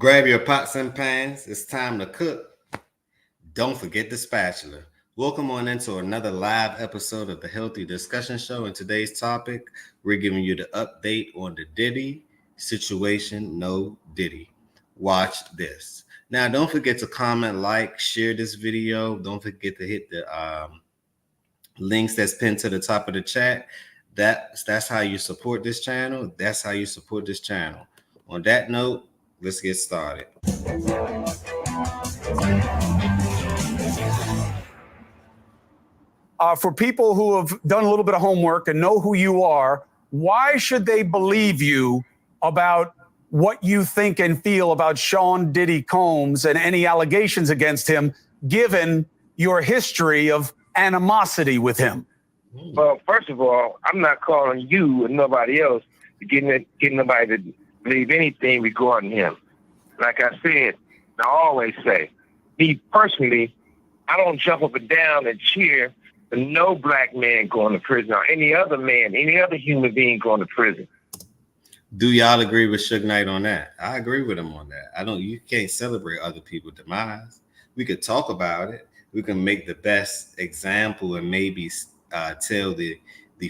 Grab your pots and pans. It's time to cook. Don't forget the spatula. Welcome on into another live episode of the Healthy Discussion Show. And today's topic, we're giving you the update on the Diddy situation. No Diddy. Watch this. Now, don't forget to comment, like, share this video. Don't forget to hit the links that's pinned to the top of the chat. That's how you support this channel. That's how you support this channel. On that note, let's get started. For people who have done a little bit of homework and know who you are, why should they believe you about what you think and feel about Sean Diddy Combs and any allegations against him, given your history of animosity with him? Well, first of all, I'm not calling you and nobody else to get nobody to believe anything regarding him. Like I said, I always say, me personally, I don't jump up and down and cheer for no black man going to prison or any other man, any other human being going to prison. Do y'all agree with Suge Knight on that? I agree with him on that. You can't celebrate other people's demise. We could talk about it. We can make the best example and maybe tell the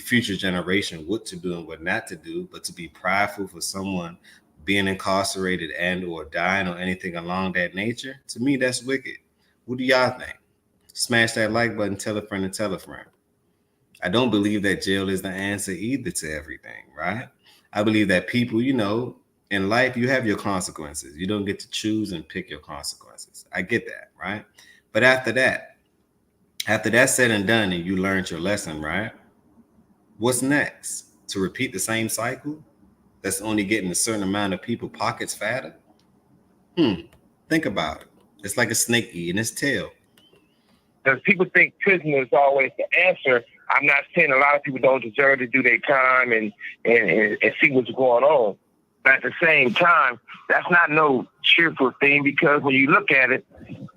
future generation what to do and what not to do. But to be prideful for someone being incarcerated and or dying or anything along that nature, to me, that's wicked. What do y'all think? Smash that like button, tell a friend and tell a friend. I don't believe that jail is the answer either to everything, right? I believe that people, in life, you have your consequences. You don't get to choose and pick your consequences. I get that, right? But after that's said and done and you learned your lesson, right? What's next? To repeat the same cycle that's only getting a certain amount of people pockets fatter? Think about it. It's like a snake eating its tail. Because people think prison is always the answer. I'm not saying a lot of people don't deserve to do their time and see what's going on. But at the same time, that's not no cheerful thing, because when you look at it,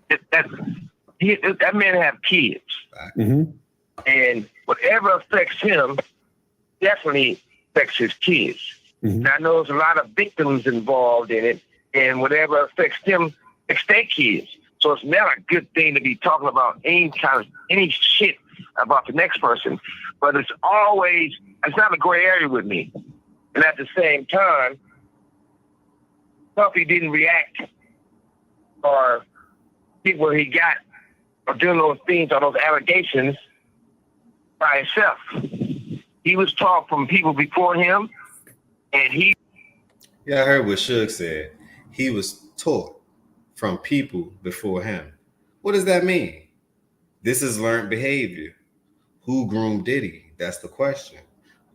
that man have kids. Mm-hmm. And whatever affects him definitely affects his kids. Mm-hmm. And I know there's a lot of victims involved in it, and whatever affects them affects their kids. So it's not a good thing to be talking about any shit about the next person. But it's not a gray area with me. And at the same time, Puffy didn't react or get where he got or doing those things or those allegations by himself. He was taught from people before him, and Yeah, I heard what Suge said. He was taught from people before him. What does that mean? This is learned behavior. Who groomed Diddy? That's the question.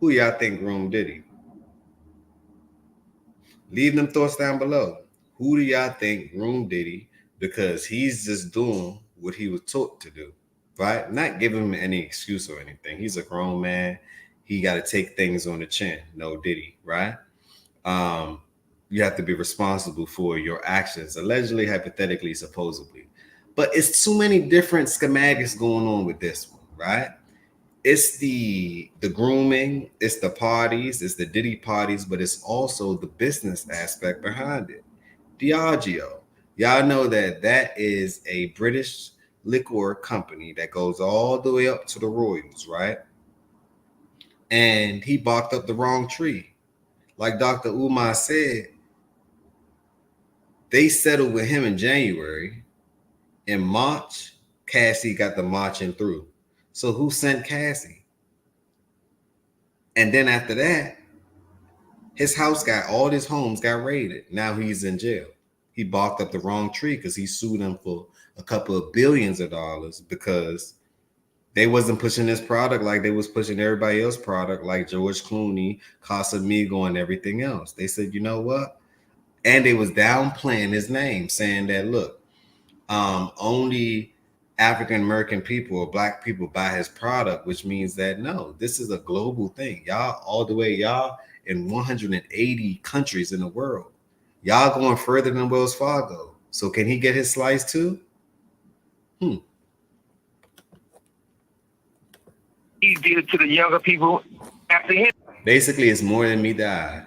Who y'all think groomed Diddy? Leave them thoughts down below. Who do y'all think groomed Diddy? Because he's just doing what he was taught to do, right? Not giving him any excuse or anything. He's a grown man. He got to take things on the chin. No Diddy, right? You have to be responsible for your actions, allegedly, hypothetically, supposedly. But it's too many different schematics going on with this one, right? It's the grooming, it's the parties, it's the Diddy parties, but it's also the business aspect behind it. Diageo. Y'all know that is a British liquor company that goes all the way up to the royals, right? And he barked up the wrong tree. Like Dr. Umar said, they settled with him in January. In March, Cassie got the marching through. So who sent Cassie? And then after that, all his homes got raided. Now he's in jail. He barked up the wrong tree because he sued them for a couple of billions of dollars because they wasn't pushing this product like they was pushing everybody else's product, like George Clooney, Casamigo, and everything else. They said, you know what? And they was downplaying his name, saying that, look, only African-American people or black people buy his product, which means that, no, this is a global thing. Y'all in 180 countries in the world. Y'all going further than Wells Fargo. So can he get his slice too? He did it to the younger people after him. Basically, it's more than me die.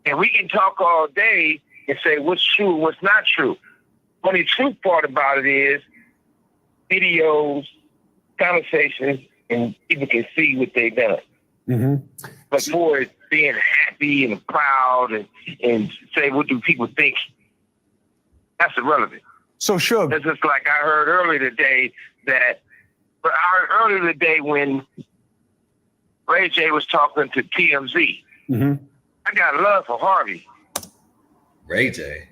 And we can talk all day and say what's true and what's not true. Only truth part about it is videos, conversations, and people can see what they've done. Mm-hmm. But for it being happy and proud and say what do people think, that's irrelevant. So Suge, it's just like I heard earlier today when Ray J was talking to TMZ. Mm-hmm. I got love for Harvey. Ray J.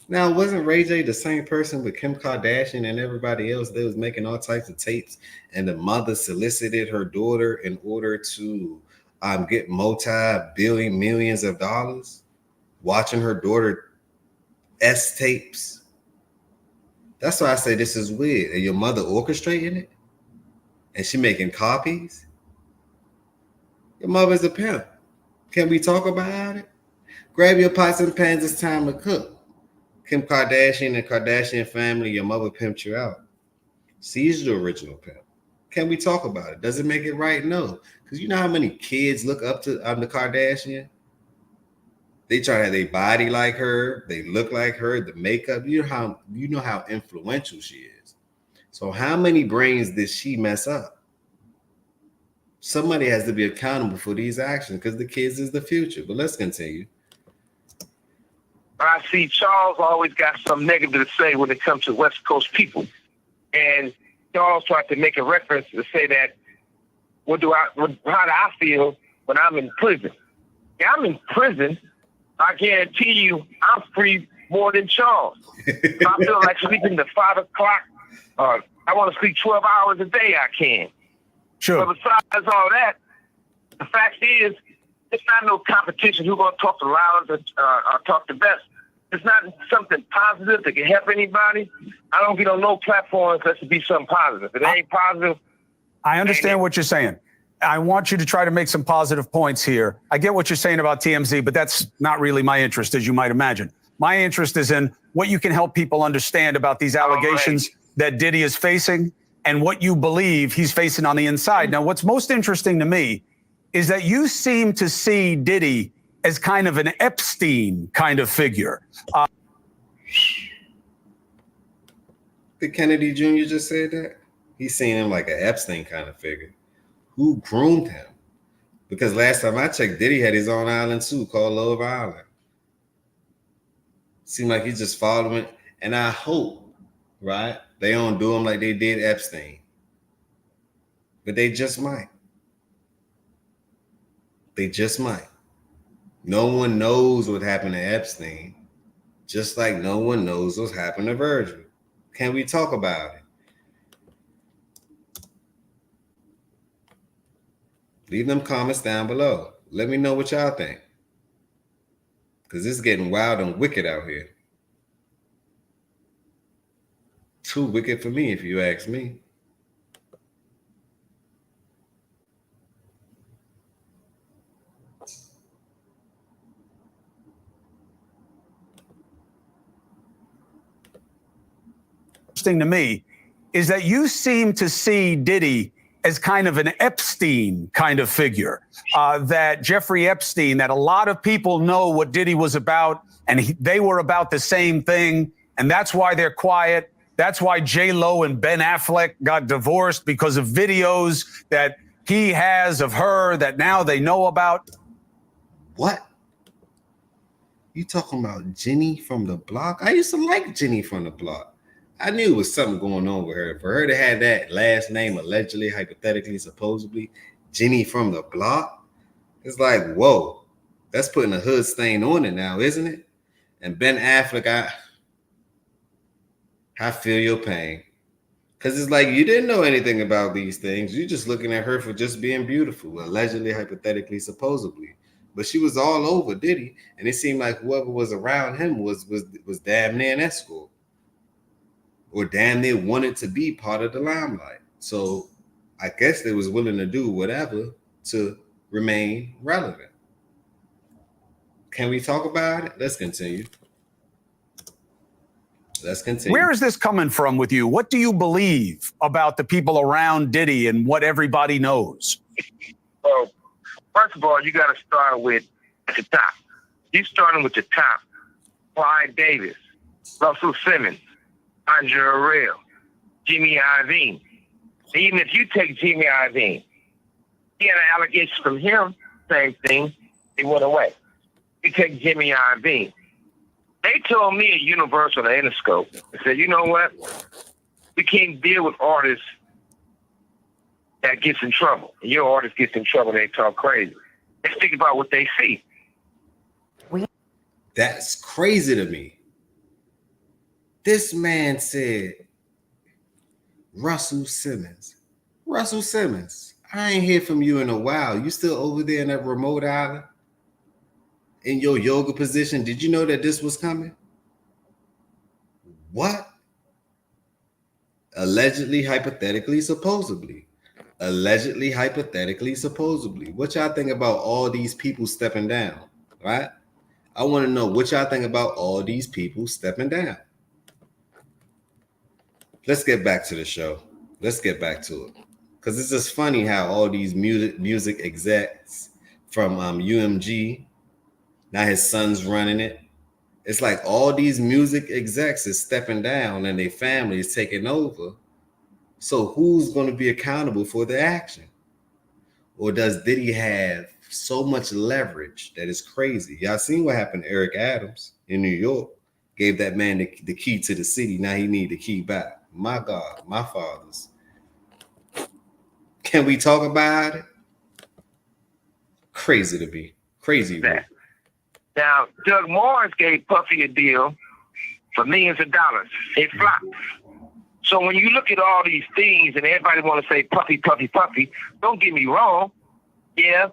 Now, wasn't Ray J the same person with Kim Kardashian and everybody else that was making all types of tapes, and the mother solicited her daughter in order to get multi-billion millions of dollars, watching her daughter S tapes? That's why I say this is weird. And your mother orchestrating it? And she making copies? Your mother's a pimp. Can we talk about it? Grab your pots and pans, it's time to cook. Kim Kardashian and Kardashian family, your mother pimped you out. She's the original pimp. Can we talk about it? Does it make it right? No. Because you know how many kids look up to the Kardashian? They try to have their body like her, they look like her, the makeup. You know how influential she is. So how many brains did she mess up? Somebody has to be accountable for these actions because the kids is the future. But let's continue. I see Charles always got some negative to say when it comes to West Coast people. And Charles tried to make a reference to say that, how do I feel when I'm in prison? Yeah, I'm in prison. I guarantee you I'm free more than Charles. I feel like sleeping to 5 o'clock. I want to sleep 12 hours a day, I can. Sure. But besides all that, the fact is, it's not no competition who's going to talk the loudest or talk the best. It's not something positive that can help anybody. I don't get on no platforms unless it be something positive. If it ain't positive. I understand what you're saying. I want you to try to make some positive points here. I get what you're saying about TMZ, but that's not really my interest, as you might imagine. My interest is in what you can help people understand about these allegations that Diddy is facing and what you believe he's facing on the inside. Now, what's most interesting to me is that you seem to see Diddy as kind of an Epstein kind of figure. Did Kennedy Jr. just said that? He's seen him like an Epstein kind of figure. Who groomed him? Because last time I checked, Diddy had his own island too, called Love Island. Seemed like he's just following. And I hope, right, they don't do him like they did Epstein. But they just might. They just might. No one knows what happened to Epstein, just like no one knows what's happened to Virgil. Can we talk about it? Leave them comments down below. Let me know what y'all think. Because it's getting wild and wicked out here. Too wicked for me, if you ask me. Interesting to me is that you seem to see Diddy as kind of an Epstein kind of figure, that Jeffrey Epstein, that a lot of people know what Diddy was about, and they were about the same thing, and that's why they're quiet. That's why J-Lo and Ben Affleck got divorced, because of videos that he has of her that now they know about. What? You talking about Jenny from the block? I used to like Jenny from the block. I knew it was something going on with her. For her to have that last name, allegedly, hypothetically, supposedly, Jenny from the block, it's like, whoa, that's putting a hood stain on it now, isn't it? And Ben Affleck, I feel your pain. Because it's like you didn't know anything about these things. You're just looking at her for just being beautiful, allegedly, hypothetically, supposedly. But she was all over Diddy, and it seemed like whoever was around him was damn near an escort, or damn near wanted to be part of the limelight. So I guess they was willing to do whatever to remain relevant. Can we talk about it? Let's continue. Let's continue. Where is this coming from with you? What do you believe about the people around Diddy and what everybody knows? Well, first of all, you got to start with at the top. You starting with the top. Clyde Davis, Russell Simmons, Andre Harrell, Jimmy Iovine. Even if you take Jimmy Iovine, he had an allegation from him, same thing, he went away. You take Jimmy Iovine. They told me at Universal and Interscope, they said, you know what? We can't deal with artists that gets in trouble. And your artist gets in trouble, they talk crazy. Let's think about what they see. That's crazy to me. This man said, Russell Simmons, I ain't hear from you in a while. You still over there in that remote island in your yoga position? Did you know that this was coming? What? Allegedly, hypothetically, supposedly. Allegedly, hypothetically, supposedly. What y'all think about all these people stepping down, right? I want to know what y'all think about all these people stepping down. Let's get back to the show. Let's get back to it. Because it's just funny how all these music execs from UMG, now his son's running it. It's like all these music execs is stepping down and their family is taking over. So who's going to be accountable for the action? Or does Diddy have so much leverage that is crazy? Y'all seen what happened to Eric Adams in New York? Gave that man the key to the city. Now he need the key back. My God, my fathers. Can we talk about it? Crazy to be. Crazy. Now, Doug Morris gave Puffy a deal for millions of dollars. It flopped. So when you look at all these things and everybody want to say Puffy, Puffy, Puffy, don't get me wrong. Yeah,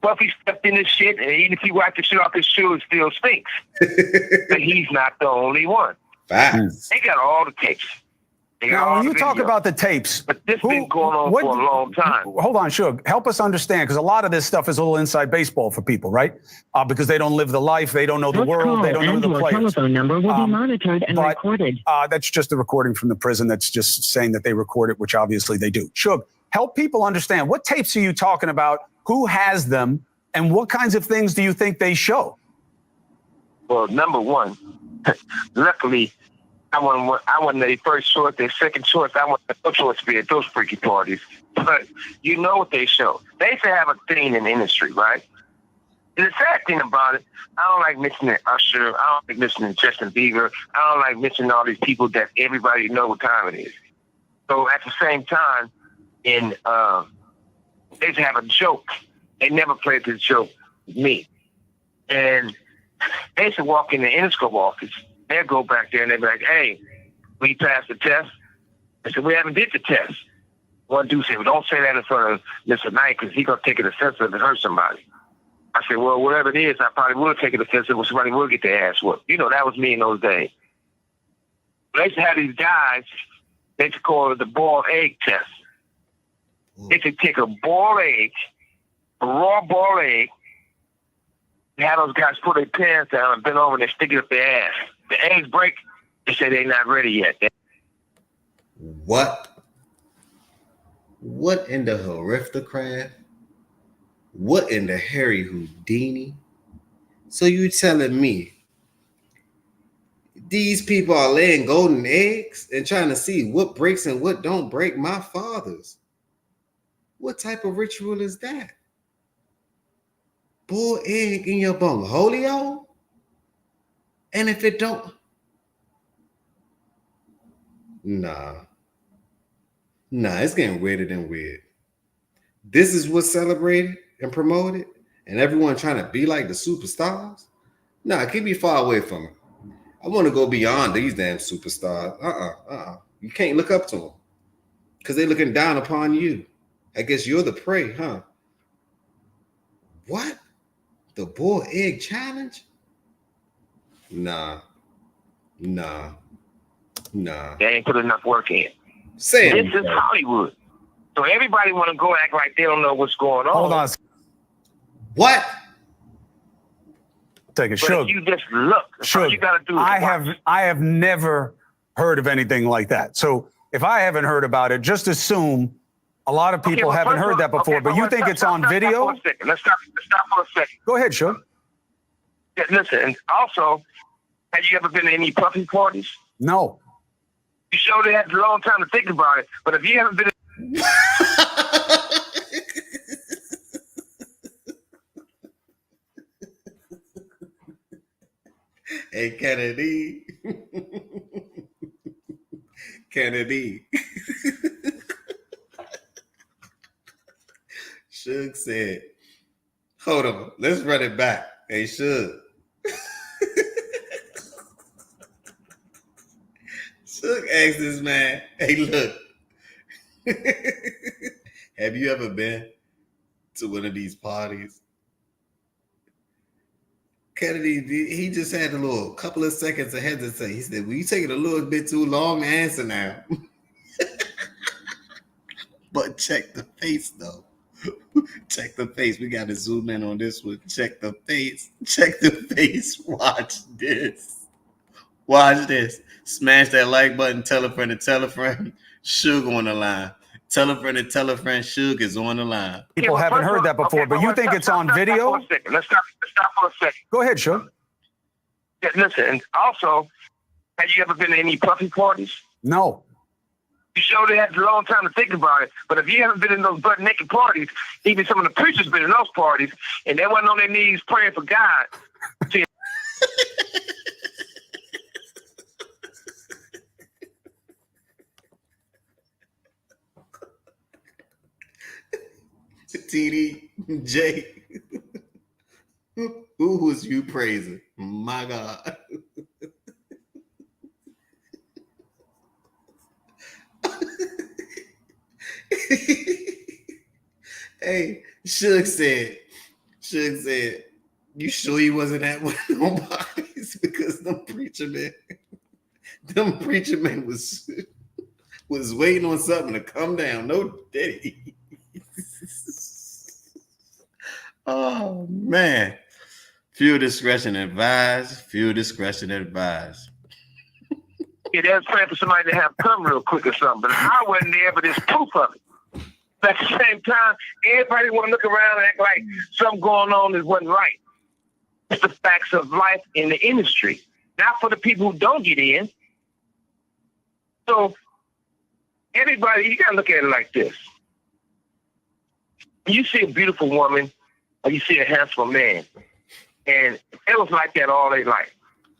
Puffy stepped in this shit, and even if he wiped the shit off his shoe, it still stinks. But he's not the only one. Facts. They got all the tapes. Now, when you talk about the tapes, but this been going on for a long time. Hold on, Suge. Help us understand, because a lot of this stuff is a little inside baseball for people, right? Because they don't live the life, they don't know the world, they don't know the players. Telephone number will be monitored and recorded. That's just the recording from the prison. That's just saying that they record it, which obviously they do. Suge, help people understand, what tapes are you talking about? Who has them? And what kinds of things do you think they show? Well, number one, luckily, I wasn't their first choice, their second choice. I wasn't no choice to be at those freaky parties. But you know what they show. They used to have a thing in the industry, right? And the sad thing about it, I don't like mentioning Usher. I don't like mentioning Justin Bieber. I don't like mentioning all these people that everybody know what time it is. So at the same time, they used to have a joke. They never played this joke with me. And they used to walk in the Interscope office. They'll go back there and they'll be like, hey, we passed the test. I said, we haven't did the test. One dude said, well, don't say that in front of Mr. Knight because he's going to take it offensive and hurt somebody. I said, well, whatever it is, I probably will take it offensive when somebody will get their ass whooped. You know, that was me in those days. They used to have these guys, they used to call it the boiled egg test. They used to take a boiled egg, a raw boiled egg, and have those guys put their pants down and bend over and they stick it up their ass. The eggs break, they say they're not ready yet. What? What in the Horrificraft? What in the Harry Houdini? So you telling me these people are laying golden eggs and trying to see what breaks and what don't break my fathers? What type of ritual is that? Boiled egg in your bungholio? And if it don't, nah, it's getting weirder than weird. This is what's celebrated and promoted, and everyone trying to be like the superstars. Nah, keep me far away from it. I want to go beyond these damn superstars. You can't look up to them because they're looking down upon you. I guess you're the prey, huh? What? The boiled egg challenge? Nah. They ain't put enough work in. This is Hollywood. So everybody want to go act like they don't know what's going on. Hold on. What? Take a But Suge. if you just look, all you got to do is I have never heard of anything like that. So if I haven't heard about it, just assume a lot of people haven't heard that before. But you think it's on video? Let's stop for a second. Go ahead, Suge. Yeah, listen, and also, Have you ever been to any puffy parties? No. You sure they had a long time to think about it, but if you haven't been Hey, Kennedy. Kennedy. Suge said, hold on, let's run it back. Hey, Suge. Suge asked this man, hey, look, have you ever been to one of these parties? Kennedy, he just had a little couple of seconds of hesitate. He said, well, you taking a little bit too long to answer now. But check the face, though. Check the face. We got to zoom in on this one. Check the face. Check the face. Watch this. Watch this. Smash that like button. Tell a friend to tell a friend. Suge on the line. Tell a friend to tell a friend. Suge is on the line. People haven't heard that before, but you think it's on video? Let's stop for a second. Go ahead, Suge. Yeah, listen, and also, have you ever been to any puffy parties? No. You sure they had a long time to think about it, but if you haven't been in those butt naked parties, even some of the preachers been in those parties, and they wasn't on their knees praying for God. TD, Jay, who was you praising? My God. Hey, Suge said, you sure he wasn't at one of them parties? Because them preacher men was waiting on something to come down. No Diddy. Oh man. Few discretion advised. Few discretion advised. Yeah, they was praying for somebody to have come real quick or something, but I wasn't there, but there's proof of it. But at the same time, everybody want to look around and act like something going on that wasn't right. It's the facts of life in the industry, not for the people who don't get in. So everybody, you got to look at it like this. You see a beautiful woman or you see a handsome man, and it was like that all their life.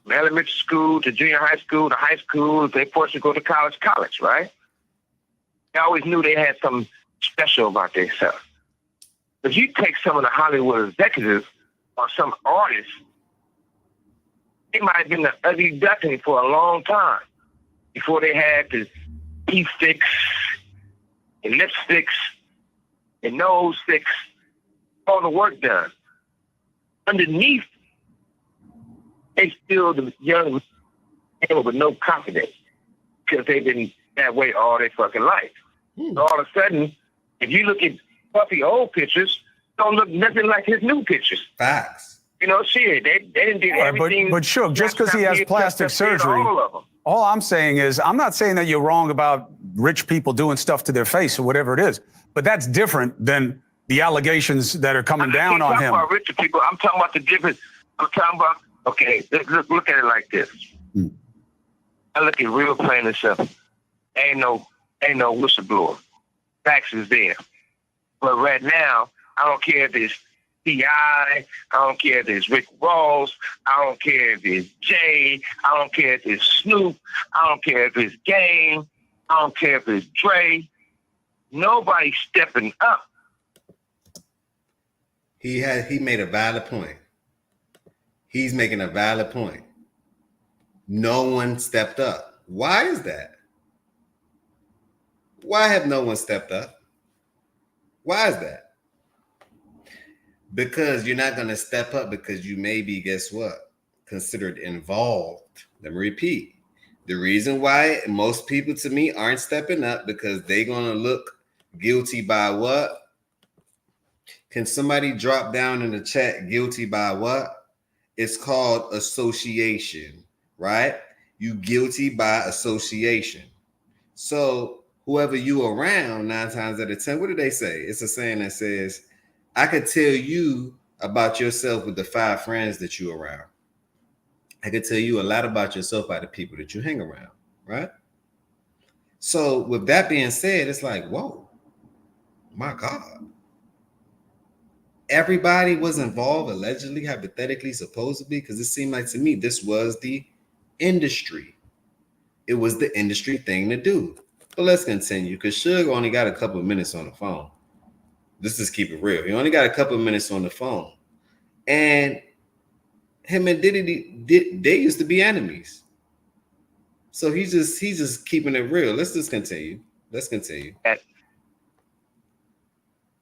From elementary school to junior high school to high school, if they forced to go to college, right? They always knew they had something special about themselves. But you take some of the Hollywood executives or some artists, they might have been the ugly duckling for a long time before they had the teeth fix and lipsticks and nose fix, all the work done. Underneath, they still the young with no confidence because they've been that way all their fucking life. So all of a sudden, if you look at puffy old pictures, don't look nothing like his new pictures. Facts. You know, shit, they didn't do everything. But Suge, just because he has plastic surgery, all I'm saying is, I'm not saying that you're wrong about rich people doing stuff to their face or whatever it is, but that's different than the allegations that are coming down on him. I'm talking about richer people. I'm talking about the difference. I'm talking about, okay, look at it like this. I look at real plain and simple. Ain't no whistleblower. Facts is there. But right now, I don't care if it's T.I., I don't care if it's Rick Ross, I don't care if it's Jay, I don't care if it's Snoop, I don't care if it's Game, I don't care if it's Dre. Nobody's stepping up. He made a valid point. He's making a valid point. No one stepped up. Why is that? Why have no one stepped up? Why is that? Because you're not going to step up because you may be, guess what? Considered involved. Let me repeat. The reason why most people to me aren't stepping up because they're going to look guilty by what? Can somebody drop down in the chat guilty by what? It's called association, right? You guilty by association. So whoever you around 9 times out of 10, what do they say? It's a saying that says, I could tell you about yourself with the 5 friends that you around. I can tell you a lot about yourself by the people that you hang around, right? So with that being said, it's like, whoa, my God. Everybody was involved, allegedly, hypothetically, supposedly, because it seemed like to me this was the industry. It was the industry thing to do. But let's continue, because Suge only got a couple of minutes on the phone. Let's just keep it real. He only got a couple of minutes on the phone. And him and Diddy, they used to be enemies. So he's just keeping it real. Let's just continue. Let's continue.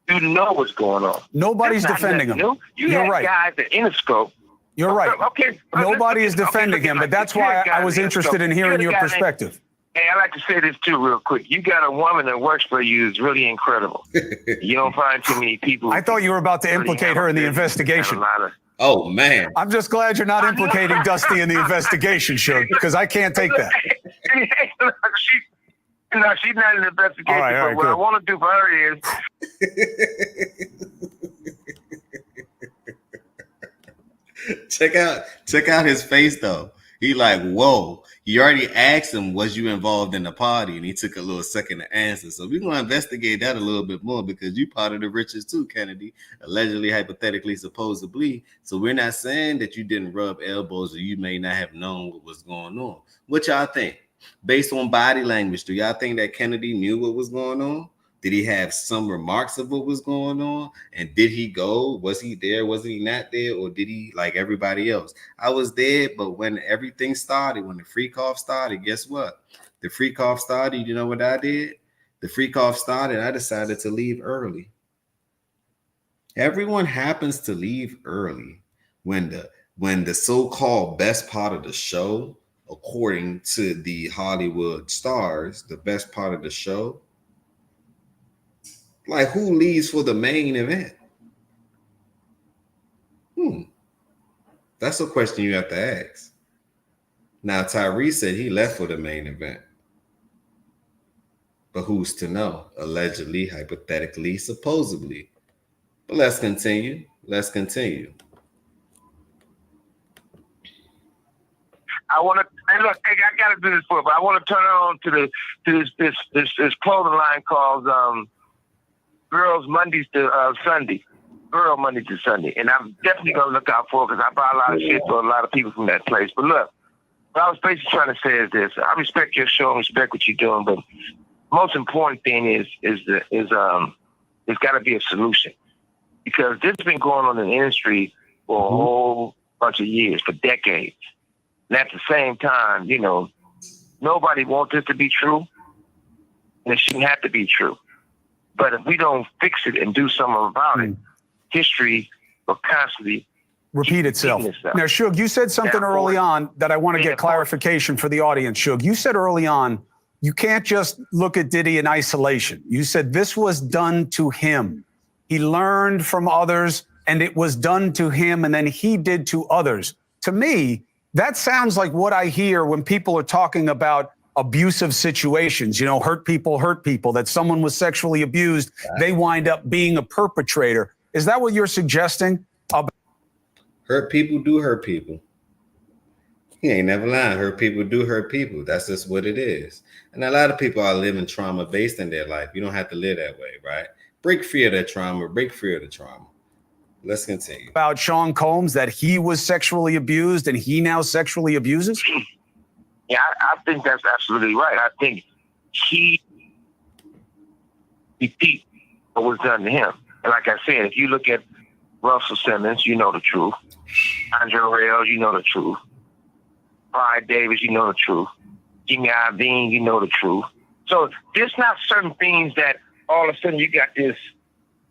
You know what's going on. Nobody's defending him. You're right. Guys at Interscope. You're right. Okay. Nobody is defending him, but that's why I was interested in hearing your perspective. Hey, I like to say this too, real quick. You got a woman that works for you is really incredible. You don't find too many people. I thought you were about to implicate her in the investigation. Oh man! I'm just glad you're not implicating Dusty in the investigation, Suge, because I can't take that. She's not in the investigation. All right, but what I want to do for her is. check out his face though. He like, whoa. You already asked him, was you involved in the party? And he took a little second to answer. So we're going to investigate that a little bit more because you part of the riches too, Kennedy. Allegedly, hypothetically, supposedly. So we're not saying that you didn't rub elbows or you may not have known what was going on. What y'all think? Based on body language, do y'all think that Kennedy knew what was going on? Did he have some remarks of what was going on? And did he go? Was he there? Was he not there? Or did he like everybody else? I was there, but when everything started, when the freak off started, guess what? The freak off started, you know what I did? The freak off started, I decided to leave early. Everyone happens to leave early when the so-called best part of the show, according to the Hollywood stars, the best part of the show, like who leaves for the main event? That's a question you have to ask. Now, Tyrese said he left for the main event. But who's to know? Allegedly, hypothetically, supposedly. But let's continue. Let's continue. I want to, and look, I got to do this for, but I want to turn on to this clothing line called Girls Mondays to Sunday. Girl Monday to Sunday. And I'm definitely going to look out for it because I buy a lot of shit for a lot of people from that place. But look, what I was basically trying to say is this. I respect your show and respect what you're doing, but most important thing is there's got to be a solution. Because this has been going on in the industry for a whole bunch of years, for decades. And at the same time, you know, nobody wants this to be true. And it shouldn't have to be true. But if we don't fix it and do something about it, history will constantly repeat itself. Now, Suge, you said something early on that I want to get clarification for the audience. Suge, you said early on, you can't just look at Diddy in isolation. You said this was done to him. He learned from others and it was done to him and then he did to others. To me, that sounds like what I hear when people are talking about abusive situations, you know, hurt people, that someone was sexually abused, they wind up being a perpetrator. Is that what you're suggesting? Hurt people do hurt people. He ain't never lying. Hurt people do hurt people. That's just what it is. And a lot of people are living trauma based in their life. You don't have to live that way, right? Break free of that trauma. Break free of the trauma. Let's continue. About Sean Combs, that he was sexually abused and he now sexually abuses? Yeah, I think that's absolutely right. I think he repeat what was done to him. And like I said, if you look at Russell Simmons, you know the truth. Andre Rail, you know the truth. Brian Davis, you know the truth. Jimmy Iovine, you know the truth. So there's not certain things that all of a sudden you got this.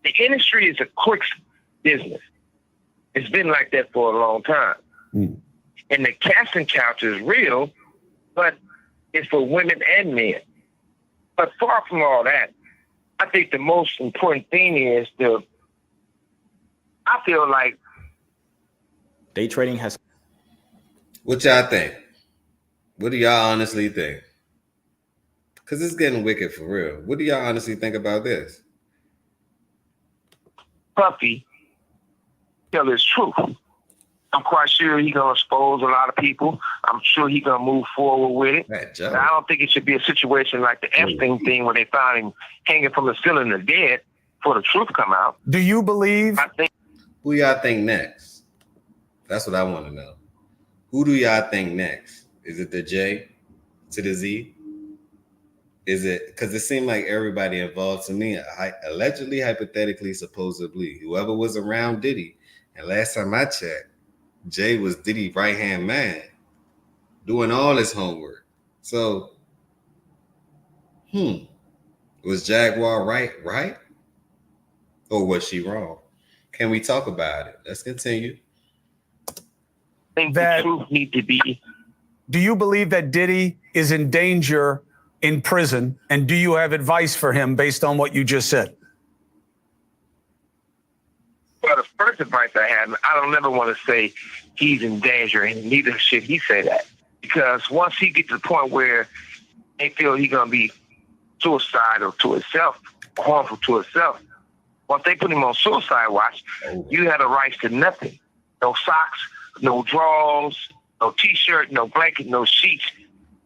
The industry is a quick business. It's been like that for a long time. And the casting couch is real, but it's for women and men. But far from all that, I think the most important thing is I feel like day trading has. What y'all think? What do y'all honestly think? Because it's getting wicked for real. What do y'all honestly think about this? Puffy tell his truth. I'm quite sure he's going to expose a lot of people. I'm sure he's going to move forward with it. And I don't think it should be a situation like the Epstein thing where they found him hanging from the ceiling and dead before the truth come out. Do you believe? Who y'all think next? That's what I want to know. Who do y'all think next? Is it the J to the Z? Is it, because it seemed like everybody involved to me, allegedly, hypothetically, supposedly, whoever was around Diddy. And last time I checked, Jay was Diddy's right-hand man, doing all his homework. So, was Jaguar right? Or was she wrong? Can we talk about it? Let's continue. I think the truth need to be. Do you believe that Diddy is in danger in prison? And do you have advice for him based on what you just said? Well, the first advice I have, I don't never want to say he's in danger, and neither should he say that. Because once he gets to the point where they feel he's going to be suicidal to himself, harmful to himself, once they put him on suicide watch, you have the rights to nothing. No socks, no drawers, no T-shirt, no blanket, no sheets.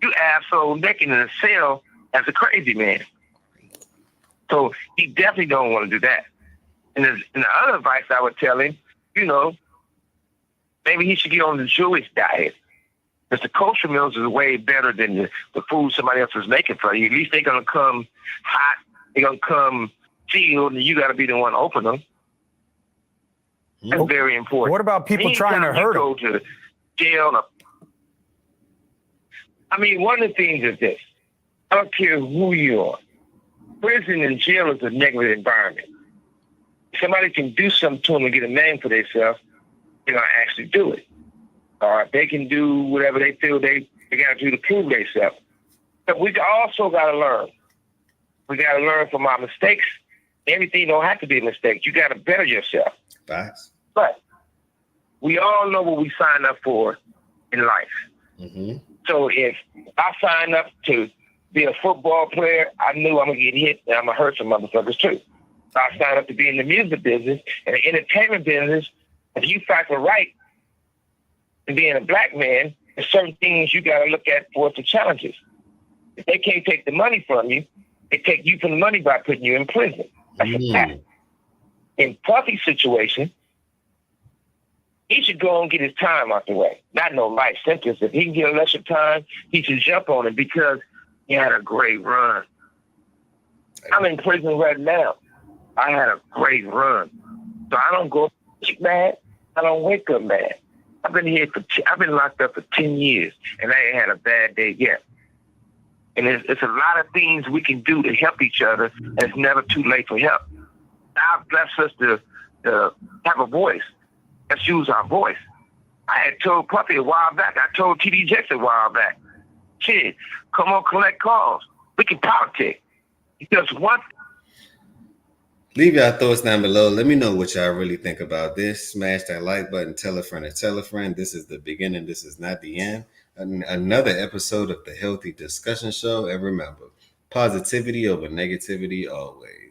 You asshole naked in a cell as a crazy man. So he definitely don't want to do that. And the other advice I would tell him, maybe he should get on the Jewish diet. Because the kosher meals is way better than the food somebody else is making for you. At least they're going to come hot. They're going to come sealed, and you got to be the one to open them. That's very important. What about people trying to hurt him? Go to jail. I mean, one of the things is this. I don't care who you are. Prison and jail is a negative environment. Somebody can do something to them and get a name for themselves, they're going to actually do it. Or they can do whatever they feel they got to do to prove themselves. But we also got to learn. We got to learn from our mistakes. Everything don't have to be a mistake. You got to better yourself. Facts. But we all know what we sign up for in life. Mm-hmm. So if I sign up to be a football player, I knew I'm going to get hit and I'm going to hurt some motherfuckers too. So I signed up to be in the music business and the entertainment business. If you factor right in being a black man, there's certain things you got to look at for the challenges. If they can't take the money from you, they take you from the money by putting you in prison. That's a fact. In Puffy's situation, he should go and get his time out the way. Not no life sentence. If he can get a lesser time, he should jump on it because he had a great run. I'm in prison right now. I had a great run. So I don't go mad. I don't wake up mad. I've been locked up for 10 years, and I ain't had a bad day yet. And it's a lot of things we can do to help each other, and it's never too late for help. God bless us to have a voice. Let's use our voice. I had told Puffy a while back. I told TD Jakes a while back. Shit, come on, collect calls. We can politic. Because one. Leave y'all thoughts down below. Let me know what y'all really think about this. Smash that like button. Tell a friend and tell a friend. This is the beginning. This is not the end. Another episode of the Healthy Discussion Show. And remember, positivity over negativity always.